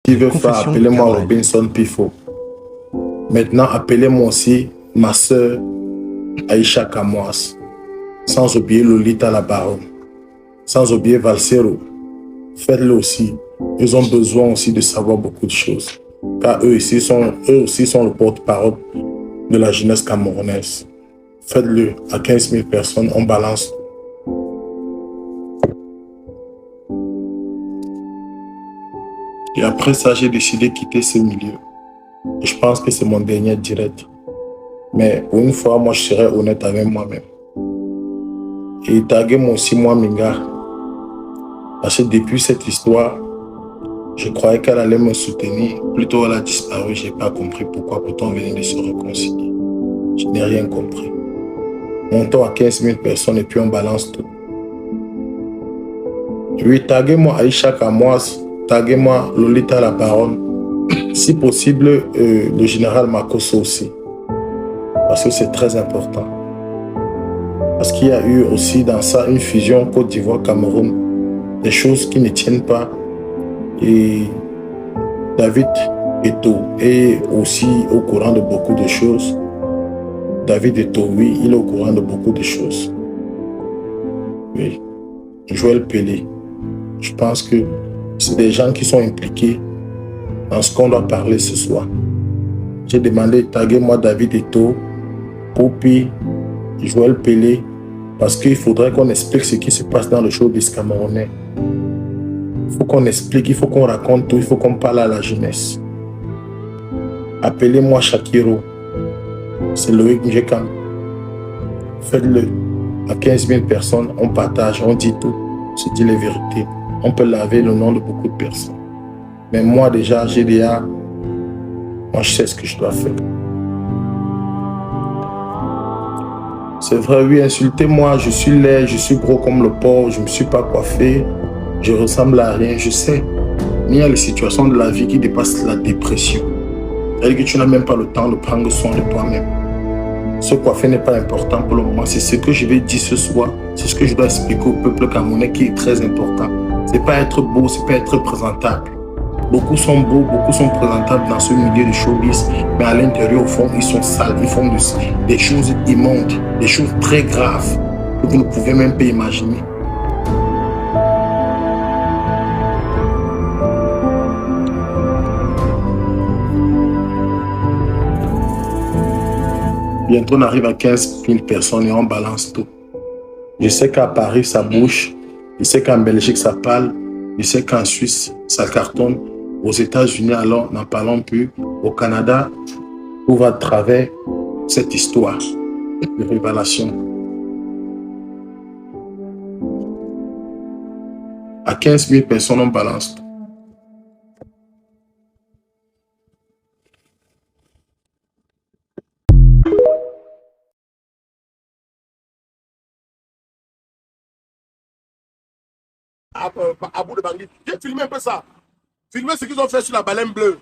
Qui veut faire, appelez-moi Robinson Pifo. Maintenant, appelez-moi aussi ma soeur Aïcha Kamoas. Sans oublier Lolita la Baronne. Sans oublier Valsero. Faites-le aussi. Ils ont besoin aussi de savoir beaucoup de choses. Car eux aussi sont le porte-parole de la jeunesse camerounaise. Faites-le. À 15 000 personnes, on balance. Et après ça, j'ai décidé de quitter ce milieu. Et je pense que c'est mon dernier direct. Mais pour une fois, moi, je serai honnête avec moi-même. Et taguez-moi aussi, moi, Minga. Parce que depuis cette histoire, je croyais qu'elle allait me soutenir. Plutôt, elle a disparu. Je n'ai pas compris pourquoi. Pourtant, on venait de se réconcilier. Je n'ai rien compris. Montons à 15 000 personnes et puis on balance tout. Oui, taguez-moi Aïcha Kamoas. Taguez-moi Lolita la Baronne. Si possible, le général Makosso aussi. Parce que c'est très important. Parce qu'il y a eu aussi dans ça une fusion Côte d'Ivoire-Cameroun. Des choses qui ne tiennent pas. Et David Eto'o est aussi au courant de beaucoup de choses. David Eto'o, oui, il est au courant de beaucoup de choses. Oui. Joël Pelé. Je pense que c'est des gens qui sont impliqués dans ce qu'on doit parler ce soir. J'ai demandé, taguez-moi David Eto'o, Popi, Joël Pelé, parce qu'il faudrait qu'on explique ce qui se passe dans le showbiz camerounais. Il faut qu'on explique, il faut qu'on raconte tout, il faut qu'on parle à la jeunesse. Appelez-moi Shakiro, c'est Loïc Njekam. Faites-le. À 15 000 personnes, on partage, on dit tout, on se dit les vérités. On peut laver le nom de beaucoup de personnes. Mais moi déjà, GDA, moi je sais ce que je dois faire. C'est vrai, oui, insultez-moi, je suis laid, je suis gros comme le porc, je ne me suis pas coiffé, je ressemble à rien, je sais. Mais il y a les situations de la vie qui dépassent la dépression. C'est-à-dire que tu n'as même pas le temps de prendre soin de toi-même. Ce coiffé n'est pas important pour le moment. C'est ce que je vais dire ce soir. C'est ce que je dois expliquer au peuple camerounais qui est très important. C'est pas être beau, c'est pas être présentable. Beaucoup sont beaux, beaucoup sont présentables dans ce milieu de showbiz, mais à l'intérieur, au fond, ils sont sales, ils font des choses immondes, des choses très graves que vous ne pouvez même pas imaginer. Bientôt, on arrive à 15 000 personnes et on balance tout. Je sais qu'à Paris, ça bouge. Je sais qu'en Belgique, ça parle. Je sais qu'en Suisse, ça cartonne. Aux États-Unis, alors, n'en parlons plus. Au Canada, tout va à travers cette histoire de révélation. À 15 000 personnes, on balance tout. À bout de Bangui. J'ai filmé un peu ça. Filmez ce qu'ils ont fait sur la baleine bleue.